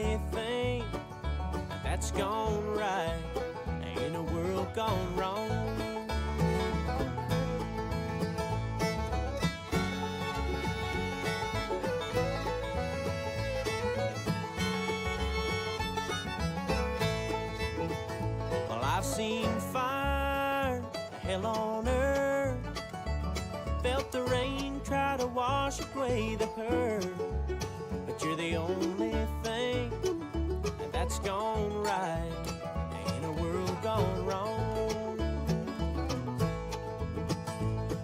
only thing that's gone right in a world gone wrong. Well, I've seen fire, hell on earth, felt the rain try to wash away the hurt, but you're the only thing that's gone right in a world gone wrong.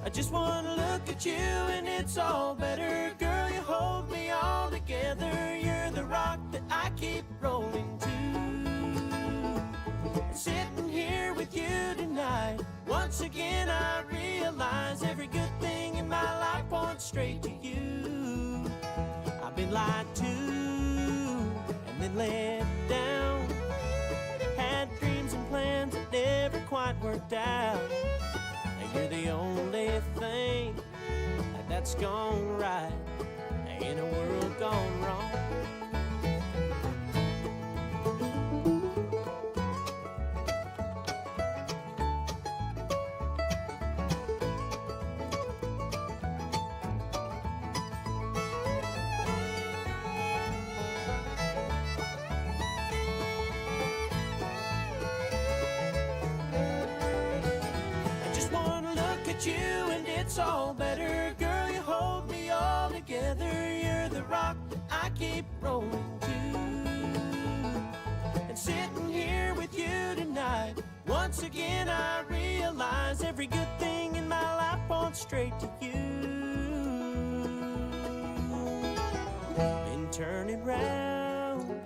I just wanna look at you and it's all better. Girl, you hold me all together. You're the rock that I keep rolling to. Sitting here with you tonight, once again I realize every good thing in my life points straight to you. I've been lied to and then let down, had dreams and plans that never quite worked out. And you're the only thing that's gone right in a world gone wrong. You and it's all better. Girl, you hold me all together. You're the rock that I keep rolling to. And sitting here with you tonight, once again I realize every good thing in my life points straight to you. Been turning round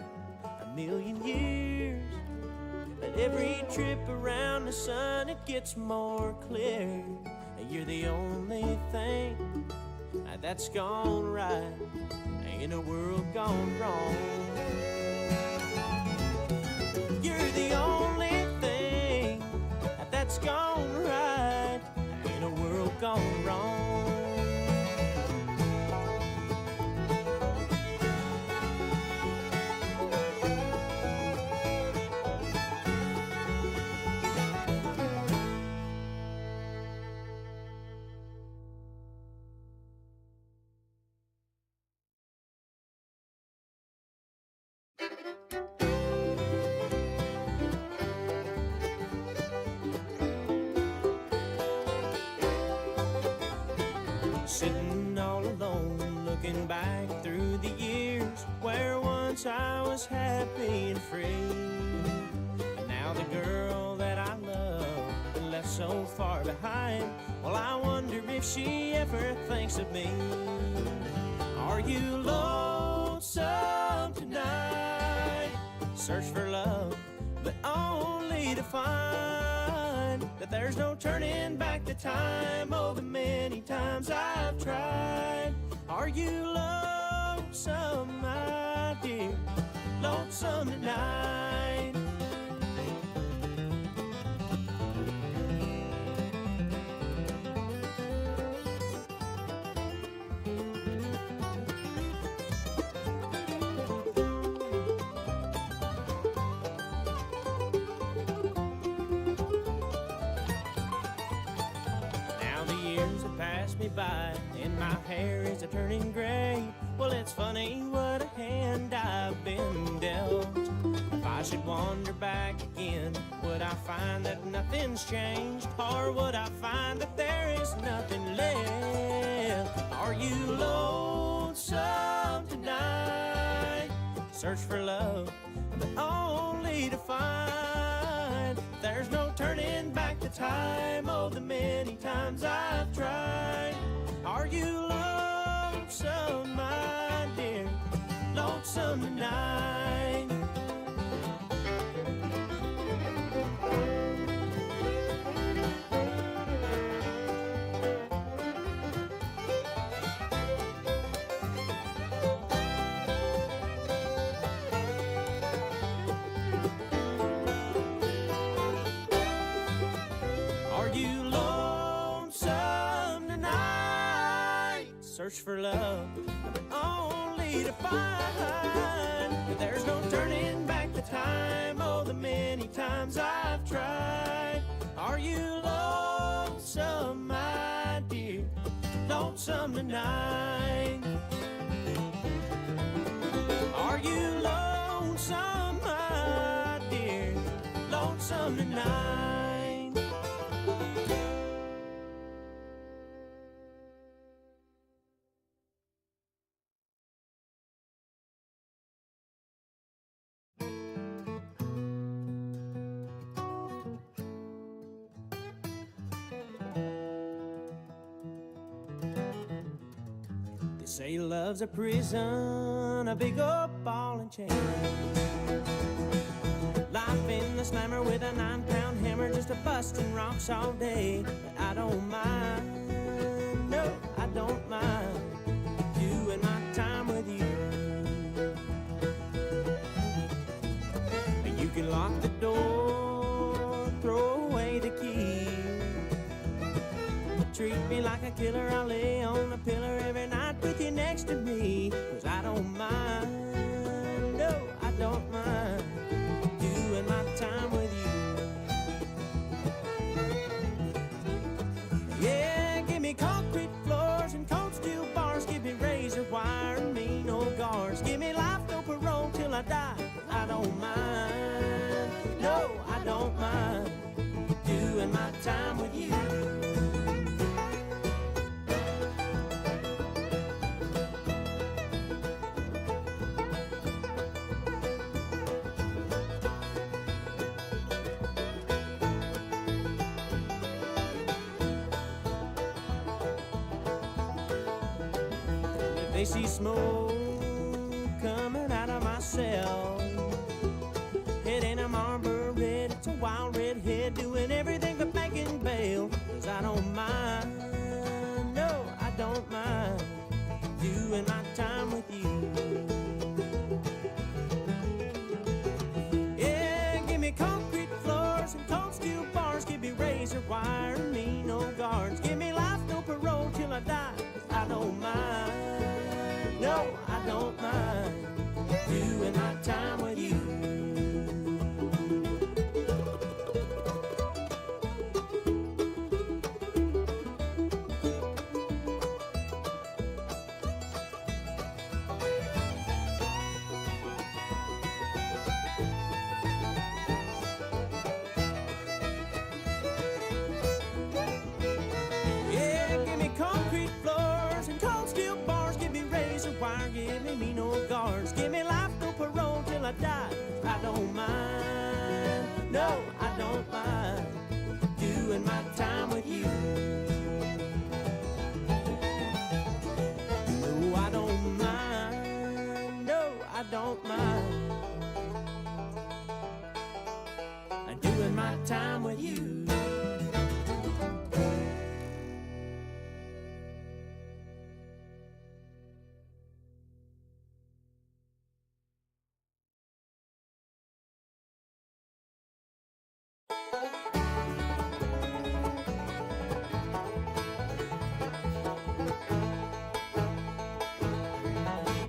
a million years, but every trip around the sun it gets more clear. You're the only thing that's gone right in a world gone wrong. You're the only thing that's gone right in a world gone wrong. Sitting all alone, looking back through the years where once I was happy and free. And now the girl that I love left so far behind. Well, I wonder if she ever thinks of me. Are you lonesome tonight? Search for love, but only to find that there's no turning back the time. Oh, the many times I've tried. Are you lonesome, my dear? Lonesome tonight? Me by, and my hair is turning gray. Well, it's funny what a hand I've been dealt. If I should wander back again, would I find that nothing's changed, or would I find that there is nothing left? Are you lonesome tonight? Search for love, but only to find there's no turning back the time. Oh, the many times I've tried. Are you lonesome, my dear? Lonesome tonight? Search for love, but only to find that there's no the many times I've tried. Are you lonesome, my dear? Lonesome tonight? Are you lonesome, my dear? Lonesome tonight? They say love's a prison, a big old ball and chain. Life in the slammer with a 9-pound hammer, just a busting rocks all day. But I don't mind, no, I don't mind doing my time with you. You can lock the door, throw away the key. Treat me like a killer, I'll lay on the pillar every night with you next to me. 'Cause I don't mind, no, I don't mind doing my time with you. Yeah, give me concrete floors and cold steel bars. Give me razor wire and me no guards. Give me life, no parole till I die. 'Cause I don't mind, no, I don't mind doing my time with you. They see smoke coming out of my cell. It ain't a Marlboro Red, it's a wild red head doing everything but making bail. 'Cause I don't mind, no, I don't mind doing my time with you. Yeah, give me concrete floors and cold steel bars. Give me razor wire and me no guards. Give me life, no parole till I die. 'Cause I don't mind, no, I don't mind doing my time with you. Yeah, give me concrete floors and cold steel bars. Give me razor wire, give me no guards. Give me life, no parole till I die. I don't mind, no, I don't mind doing my time with you. No, I don't mind, no, I don't mind doing my time with you.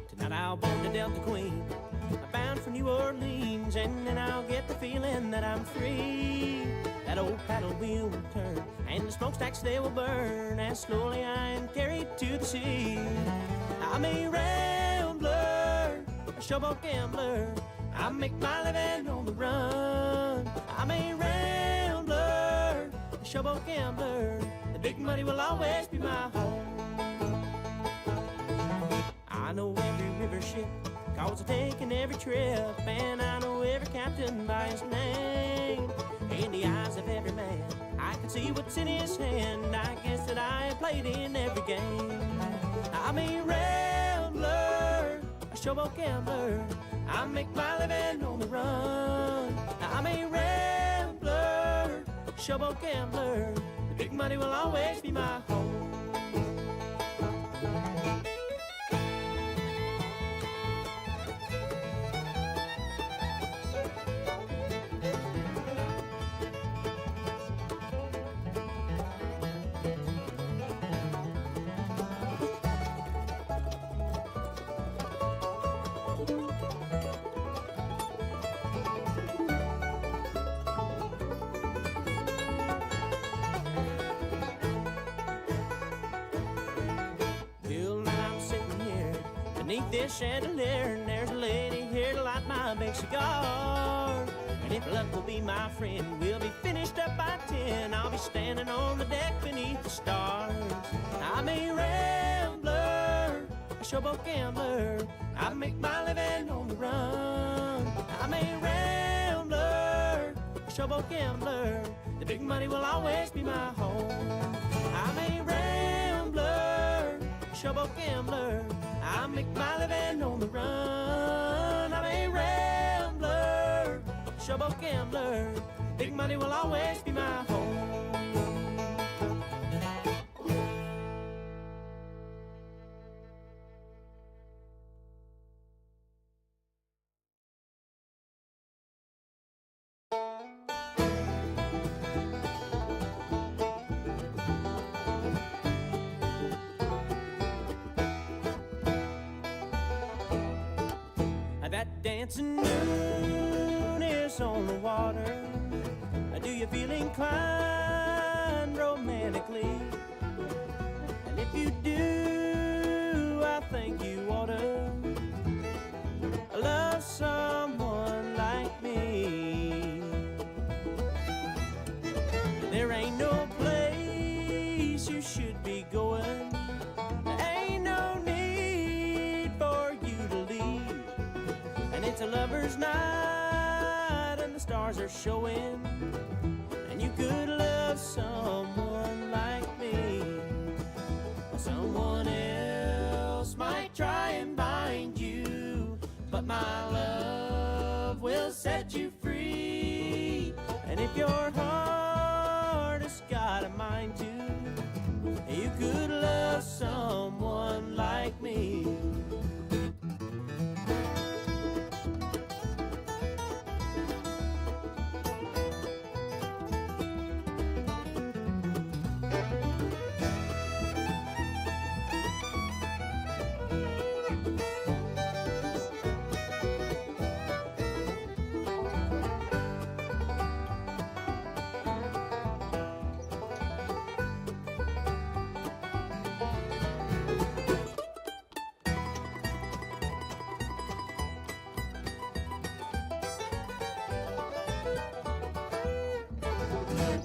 Tonight I'll board the Delta Queen, I'm bound for New Orleans, and then I'll get the feeling that I'm free. That old paddle wheel will turn, and the smokestacks they will burn, as slowly I am carried to the sea. I'm a rambler, a showboat gambler, I make my living on the run. I'm a rambler, a showboat gambler, the big money will always be my home. I know every river ship, cause I've taken every trip, and I know every captain by his name. In the eyes of every man, I can see what's in his hand. I guess that I have played in every game. I'm a rambler, a showboat gambler, I make my living on the run. I'm a rambler, showboat gambler, the big money will always be my home. beneath this chandelier, and there's a lady here to light my big cigar. And if luck will be my friend, we'll be finished up by 10. I'll be standing on the deck beneath the stars. I'm a rambler, a showboat gambler. I make my living on the run. I'm a rambler, a showboat gambler. The big money will always be my home. I'm a rambler, a showboat gambler. I make my living on the run. I'm a rambler, showboat gambler. Big money will always be my home. That dancing moon is on the water. Do you feel inclined romantically? And if you do, I think you ought to love someone like me. There ain't no place you should be going. Ain't no need for you to leave. And it's a lover's night and the stars are showing. And you could love someone like me. Someone else might try and bind you, but my love will set you free. And if your heart has got a mind to, you could love someone like me.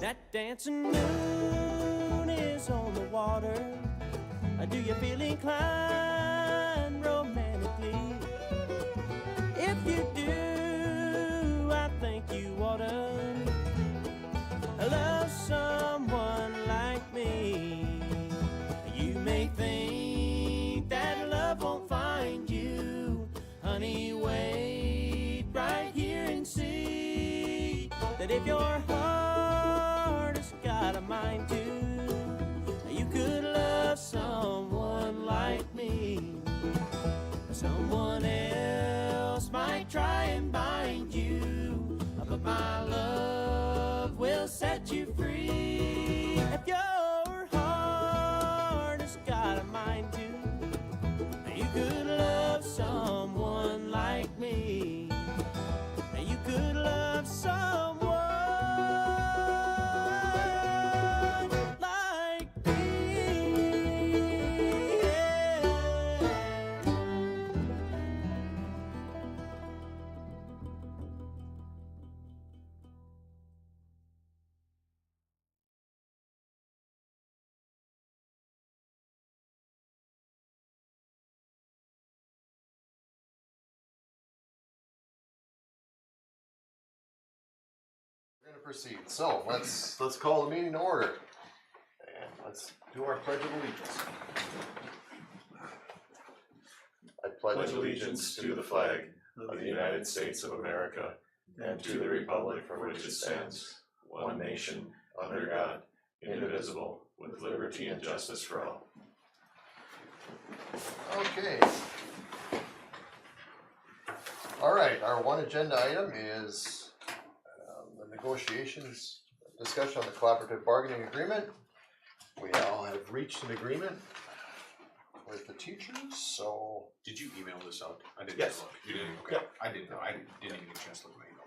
That dancing moon is on the water. Do you feel inclined romantically? If you do, I think you ought to love someone like me. You may think that love won't find you. Honey, wait right here and see that if your heart has got a mind to, you could love someone like me. Someone else might try and bind you, but my love will set you free. If your heart has got a mind to, you could love someone like me. You could love someone like me. Yeah. We're going to proceed. So let's call the meeting to order, and let's do our pledge of allegiance. I pledge allegiance to the flag of the United States of America and to the republic for which it stands, one nation, under God, indivisible, with liberty and justice for all. Okay. All right, our one agenda item is the negotiations, discussion on the collaborative bargaining agreement. We all have reached an agreement with the teachers, so. Did you email this out? I didn't. Yes. Look. You didn't? Okay. Yep. I didn't know. I didn't even get a chance to look at my email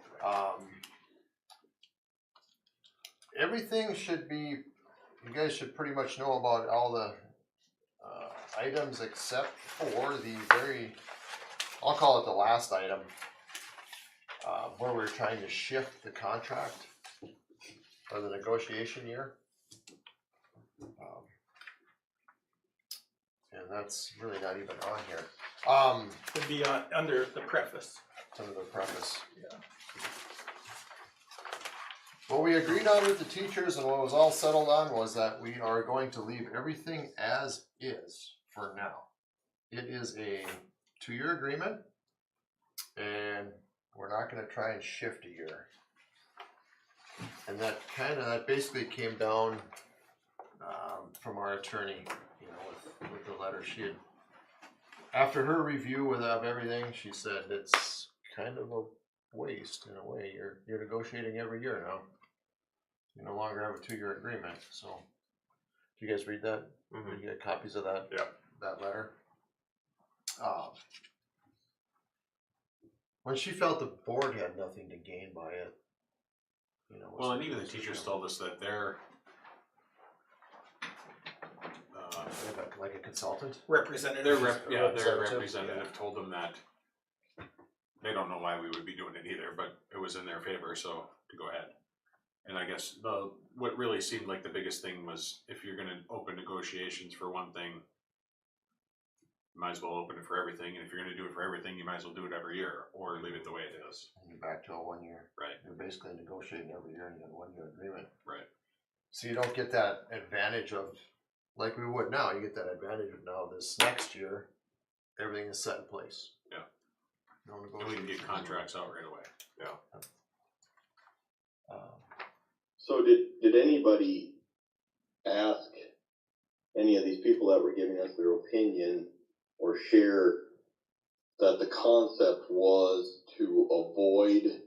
today. Everything should be, you guys should pretty much know about all the items except for the very, I'll call it the last item, where we're trying to shift the contract for the negotiation year. And that's really not even on here. It'd be under the preface. Some of the preface. Yeah. What we agreed on with the teachers and what was all settled on was that we are going to leave everything as is for now. It is a 2-year agreement, and we're not gonna try and shift a year. And that basically came down from our attorney, you know, with the letter she had. After her review of everything, she said it's kind of a waste in a way. You're negotiating every year now. You no longer have a 2-year agreement. So, do you guys read that? Mhm. Did you get copies of that? Yeah. That letter. When she felt the board had nothing to gain by it, you know. Well, and even the teachers told us that they're, Like a consultant. Representative. their Representative, representative told them that they don't know why we would be doing it either, but it was in their favor, so to go ahead. And I guess what really seemed like the biggest thing was if you're gonna open negotiations for one thing, you might as well open it for everything, and if you're gonna do it for everything, you might as well do it every year, or leave it the way it is. And you're back to a 1 year. Right. You're basically negotiating every year and you got a 1-year agreement. Right. So you don't get that advantage of, like we would now, you get that advantage of now this next year, everything is set in place. Yeah. No And we can negotiations. get contracts out right away. So did anybody ask any of these people that were giving us their opinion or share that the concept was to avoid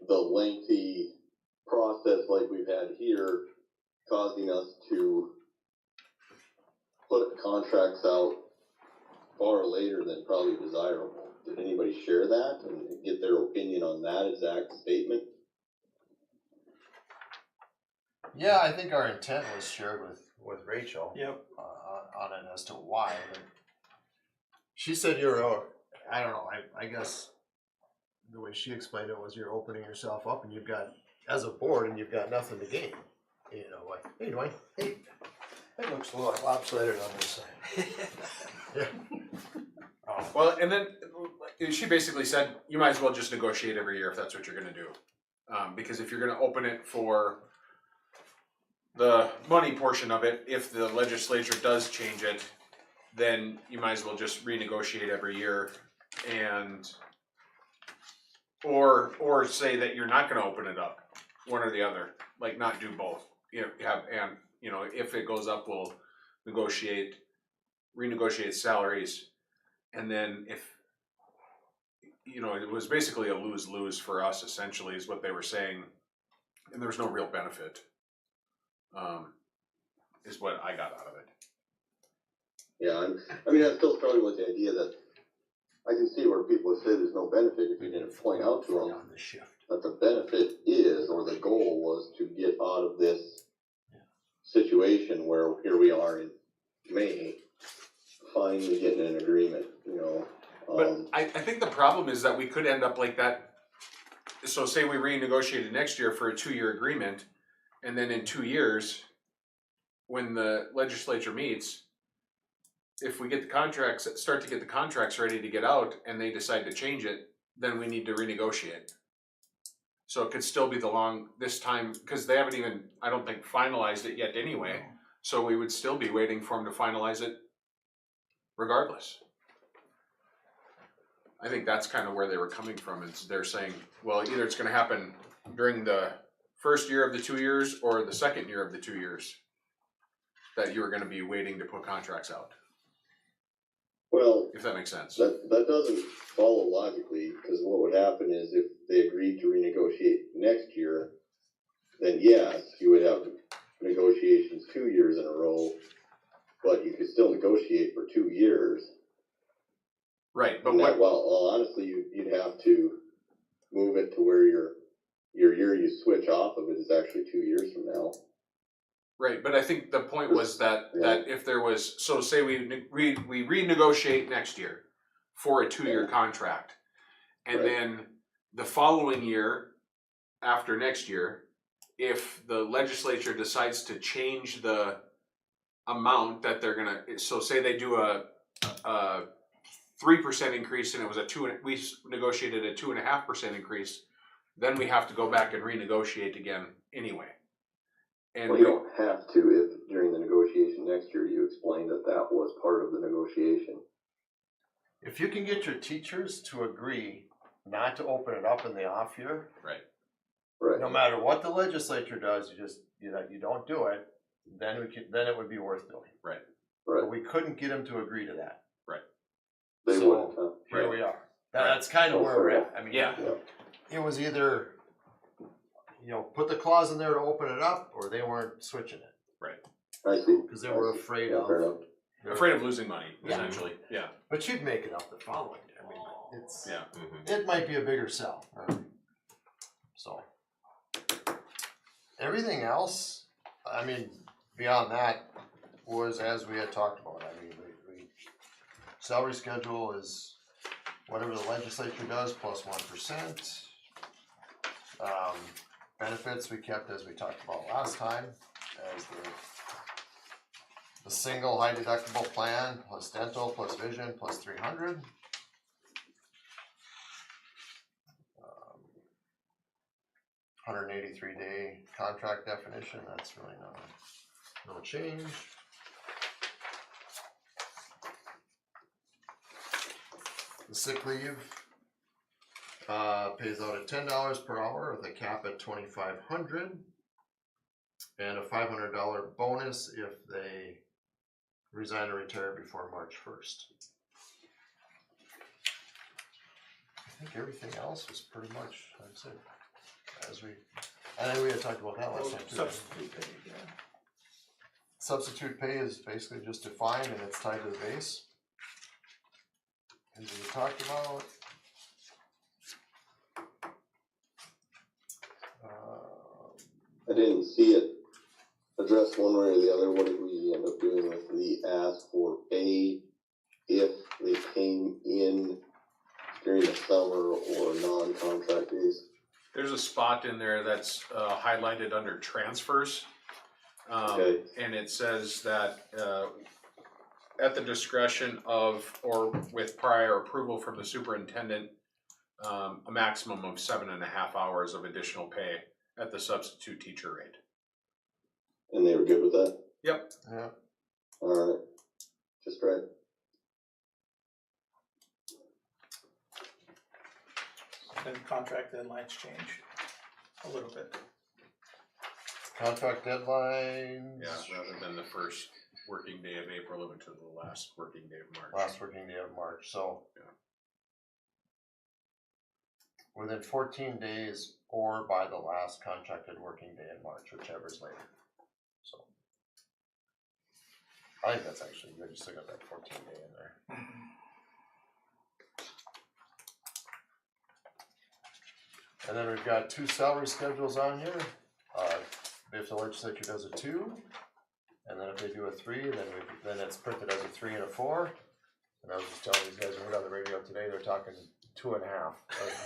the lengthy process like we've had here, causing us to put contracts out far later than probably desirable? Did anybody share that and get their opinion on that exact statement? Yeah, I think our intent was shared with Rachel. Yep. On it as to why. But she said I don't know, I guess the way she explained it was you're opening yourself up and you've got, as a board, and you've got nothing to gain. You know, like, hey Dwayne, hey, It looks a little lopsided on this side. yeah. Well, and then she basically said, you might as well just negotiate every year if that's what you're gonna do. Because if you're gonna open it for the money portion of it, if the legislature does change it, then you might as well just renegotiate every year and, or say that you're not gonna open it up, one or the other, like not do both. You know, if it goes up, we'll renegotiate salaries. And then if, you know, it was basically a lose-lose for us essentially is what they were saying. And there was no real benefit, is what I got out of it. Yeah, I mean, I'm still struggling with the idea that I can see where people would say there's no benefit if you didn't point out to them On the shift. that the benefit is, or the goal was to get out of this situation where here we are in May, finally getting an agreement, you know. But I think the problem is that we could end up like that. So say we renegotiated next year for a 2-year agreement, and then in 2 years, when the legislature meets, if we get the contracts, start to get the contracts ready to get out, and they decide to change it, then we need to renegotiate. So it could still be this time, because they haven't even, I don't think, finalized it yet anyway. So we would still be waiting for them to finalize it regardless. I think that's kind of where they were coming from. Is they're saying, well, either it's going to happen during the first year of the 2 years or the second year of the 2 years that you're going to be waiting to put contracts out. Well, If that makes sense. that doesn't follow logically, because what would happen is if they agreed to renegotiate next year, then yes, you would have negotiations 2 years in a row, but you could still negotiate for 2 years. Right, but And that, what? well, honestly, you'd have to move it to where your year you switch off of it is actually 2 years from now. Right, but I think the point was that if there was, so say we renegotiate next year for a 2-year contract, and Right. then the following year, after next year, if the legislature decides to change the amount that they're gonna, so say they do a 3% increase and it was we negotiated a 2.5% increase, then we have to go back and renegotiate again anyway. And Well, you don't have to if during the negotiation next year you explain that that was part of the negotiation. If you can get your teachers to agree not to open it up in the off year, Right. no matter what the legislature does, you don't do it, then it would be worth doing. Right. But we couldn't get them to agree to that. They So, wouldn't, huh? Here we are. That's kind of where we're at. I mean, yeah, it was either, put the clause in there to open it up, or they weren't switching it. I see. Because they were afraid Yeah, fair enough. afraid of losing money, Yeah. essentially, yeah. But you'd make it up the following year. I mean, it's, Yeah. it might be a bigger sell. Right? So, everything else, I mean, beyond that, was as we had talked about. I mean, salary schedule is whatever the legislature does plus 1%. Benefits we kept as we talked about last time, as the single high deductible plan plus dental plus vision plus 300. 183-day contract definition, that's really no change. The sick leave pays out at $10 per hour with a cap at $2,500 and a $500 bonus if they resign or retire before March 1st. I think everything else was pretty much, I'd say, I think we had talked about that last time too. Substitute pay, yeah. Substitute pay is basically just defined and it's tied to the base. And we talked about I didn't see it addressed one way or the other. What did we end up doing with the ask for pay if they came in during the summer or non-contract days? There's a spot in there that's highlighted under transfers. Okay. And it says that at the discretion of, or with prior approval from the superintendent, a maximum of 7.5 hours of additional pay at the substitute teacher rate. And they were good with that? Yep. yeah. Alright, just right. And contract deadlines change a little bit. Contract deadlines. Yeah, rather than the first working day of April, it went to the last working day of March. Last working day of March, so. Yeah. Within 14 days or by the last contracted working day in March, whichever's later. So. I think that's actually good, you still got that 14 day in there. And then we've got 2 salary schedules on here. If the legislature does a 2, and then if they do a 3, then it's printed as a 3 and a 4. And I was just telling these guys, when we heard on the radio today, they're talking 2.5.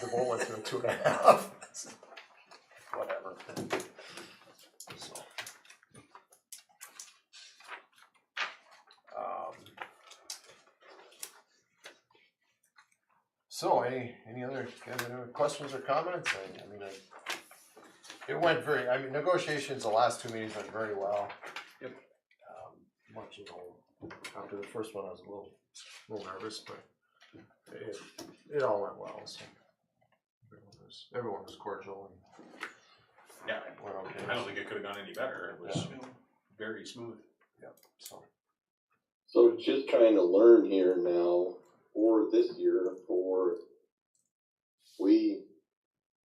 The vote went through 2.5. Whatever. So, any other questions or comments? It went negotiations, the last 2 meetings went very well. Yep. Much, after the first one I was a little nervous, but it all went well, so. Everyone was cordial and Yeah, went okay. I don't think it could have gone any better. It was very smooth. Yep, so. So just trying to learn here now for this year, we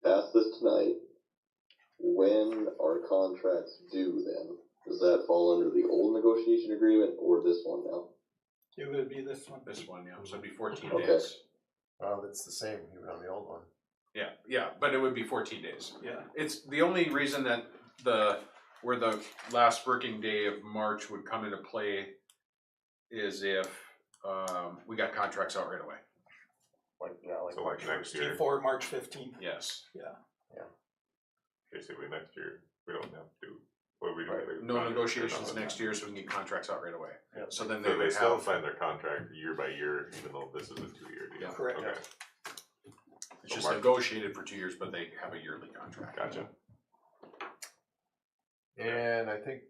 pass this tonight, when are contracts due then? Does that fall under the old negotiation agreement or this one now? It would be this one. This one, yeah, so it'd be 14 Okay. days. Well, it's the same, even on the old one. Yeah, but it would be 14 days. Yeah. It's the only reason that the where the last working day of March would come into play is if, we got contracts out right away. Like, yeah, like. So like next year, Before March 15th. Yes. basically next year, we don't have to, what do we do? Right. with the No contract? negotiations next year, so we can get contracts out right away. Yeah. So then So they they would still have, sign their contract year by year, even though this is a 2-year deal? Yeah. Correct. Okay, it's just March. negotiated for 2 years, but they have a yearly contract. gotcha. And I think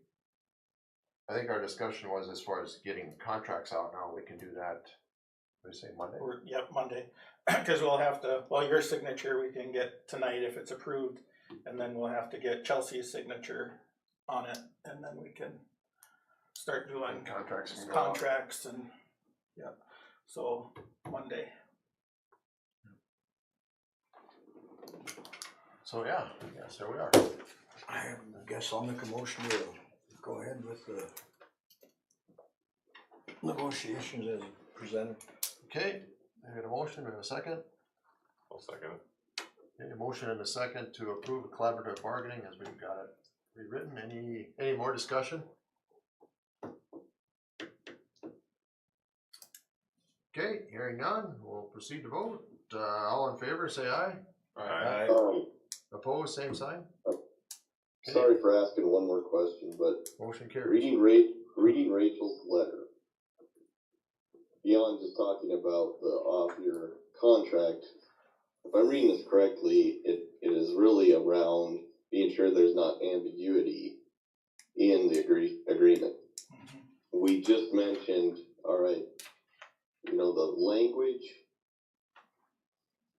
our discussion was as far as getting contracts out now, we can do that, what do you say, Monday? Yep, Monday, cause we'll have to, well, your signature we can get tonight if it's approved, and then we'll have to get Chelsea's signature on it, and then we can start doing And contracts can go out. contracts and, yep, so Monday. So, yeah, yes, there we are. I guess I'll make a motion to go ahead with the negotiations as presented. Okay, I got a motion and a second. I'll second it. Okay, a motion and a second to approve the collaborative bargaining as we've got it rewritten. Any more discussion? Okay, hearing none, we'll proceed to vote. All in favor, say aye. Aye. Opposed, same sign. Sorry for asking one more question, but Motion carries. reading Rachel's letter, beyond just talking about the off-year contract, if I'm reading this correctly, it is really around being sure there's not ambiguity in the agreement. We just mentioned, alright, the language,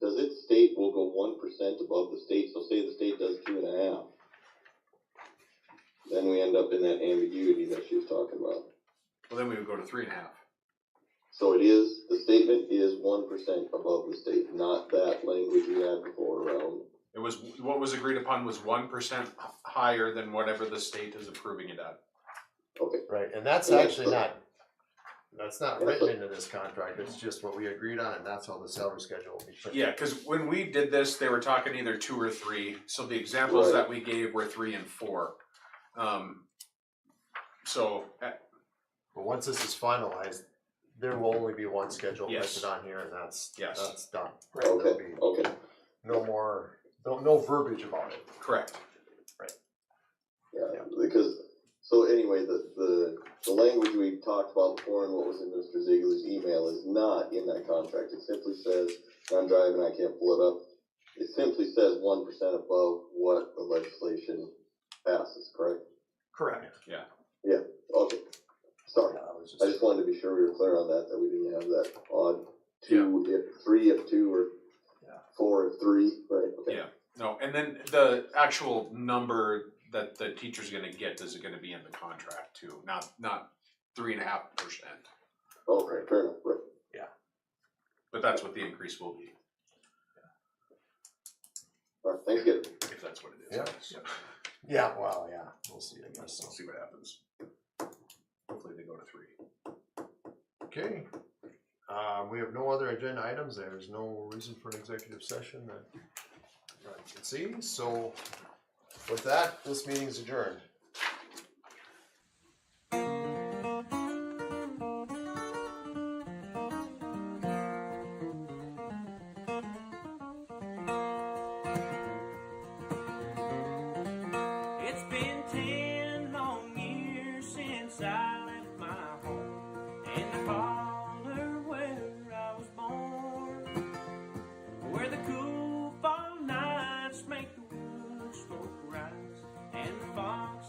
does it state we'll go 1% above the state? So say the state does 2.5. Then we end up in that ambiguity that she was talking about. Well, then we would go to 3.5. So the statement is 1% above the state, not that language we had before around. It was, what was agreed upon was 1% higher than whatever the state is approving it at. Okay, Right, and that's Yeah. actually that's not written into this contract, it's just what we agreed on, and that's how the salary schedule will be put. Yeah, cause when we did this, they were talking either 2 or 3, so the examples Right. that we gave were 3 and 4. So, But once this is finalized, there will only be one schedule Yes. printed on here, and that's Yes. done. Right. There'll okay, be okay. no verbiage about it. correct. Yeah, because, so anyway, the language we talked about before and what was in Mr. Ziegler's email is not in that contract. It simply says, I'm driving, I can't pull it up. It simply says 1% above what the legislation passes, correct? Correct. Okay, sorry. Yeah, I was I just wanted to be sure we were clear on that we didn't have that odd 2 if 3 if 2 or Yeah. 4 if 3, right? Okay. Yeah. No, and then the actual number that the teacher's gonna get is gonna be in the contract too, not 3.5%. Okay, fair enough, right. But that's what the increase will be, All right, thanks again. if that's what it is. Yeah. So, Yeah, well, yeah, we'll see, I guess. we'll see what happens. Hopefully they go to 3. Okay, we have no other agenda items, there's no reason for an executive session that I can see, so with that, this meeting is adjourned. It's been 10 long years since I left my home and the holler where I was born, where the cool fall nights make the wood smoke rise and the fox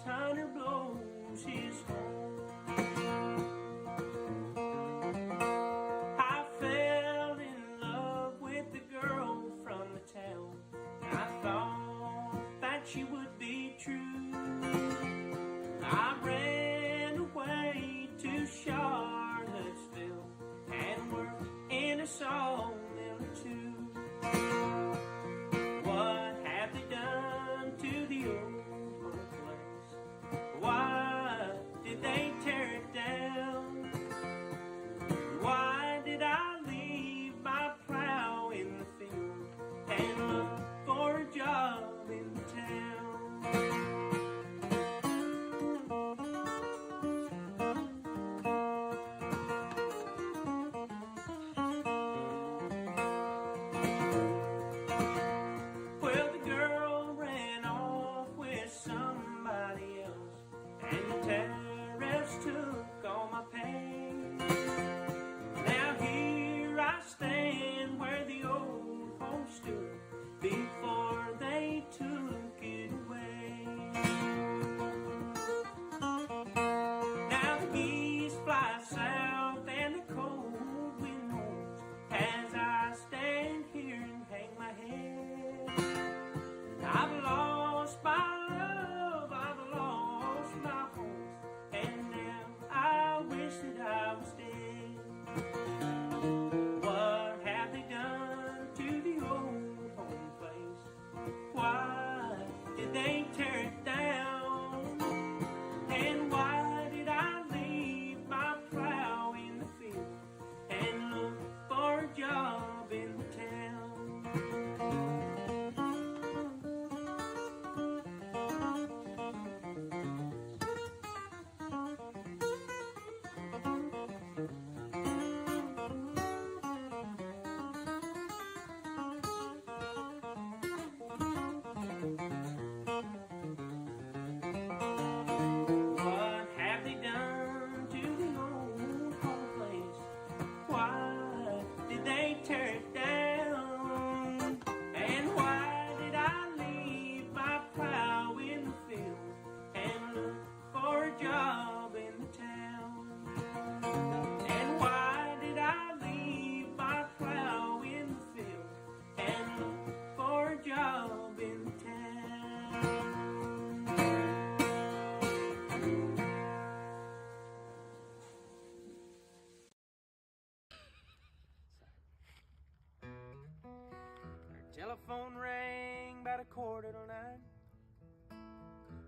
Telephone rang about 9:15.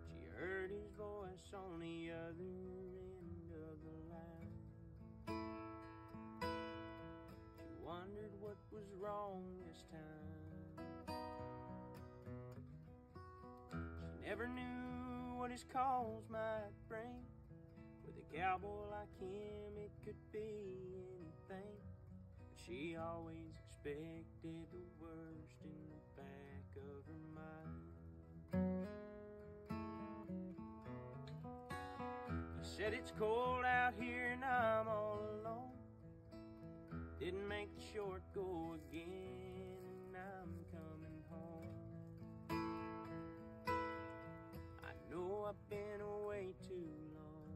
She heard his voice on the other end of the line. She wondered what was wrong this time. She never knew what his calls might bring. With a cowboy like him, it could be anything. But she always expected the worst in the back of her mind. He said it's cold out here and I'm all alone. Didn't make the short go again, and I'm coming home. I know I've been away too long.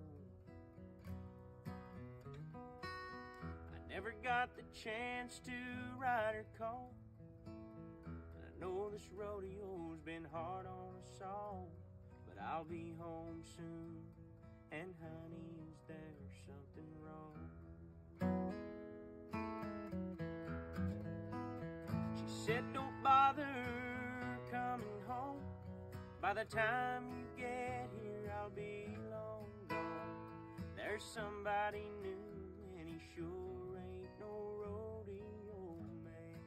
I never got the chance to write her call. And I know this rodeo's been hard on us all. But I'll be home soon. And honey, is there something wrong? She said, don't bother coming home. By the time you get here, I'll be long gone. There's somebody new, and he sure ain't no rodeo man.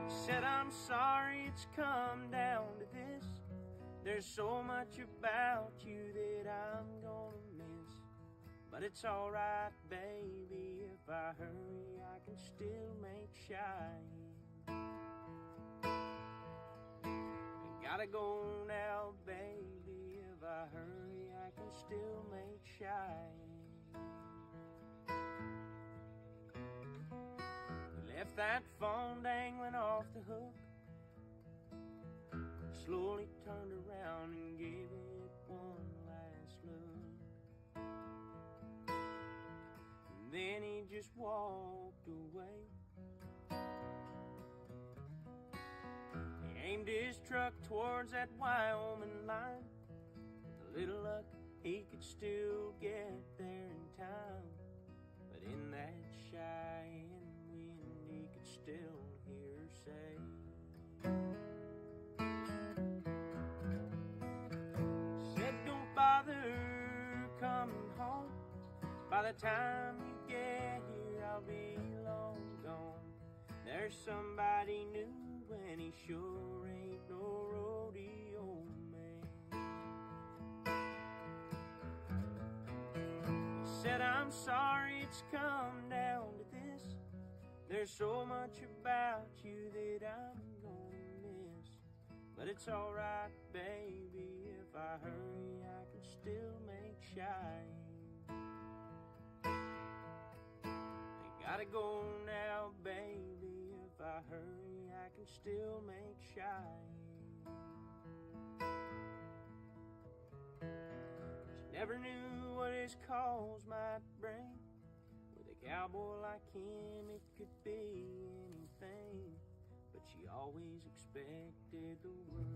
He said, I'm sorry it's come down to this. There's so much about you that I'm gonna miss. But it's alright, baby, if I hurry, I can still make Cheyenne. I gotta go now, baby, if I hurry, I can still make Cheyenne. We left that phone dangling off the hook. Slowly turned around and gave it one last look. And then he just walked away. He aimed his truck towards that Wyoming line. With a little luck, he could still get there in time. But in that Cheyenne wind, he could still hear her say, bother coming home. By the time you get here, I'll be long gone. There's somebody new, and he sure ain't no rodeo man. He said, I'm sorry it's come down to this. There's so much about you that I'm gonna miss. But it's alright, baby, if I hurry, I can still make Cheyenne. I gotta go now, baby, if I hurry, I can still make Cheyenne. She never knew what his calls might bring. With a cowboy like him, it could be anything. But she always expected the worst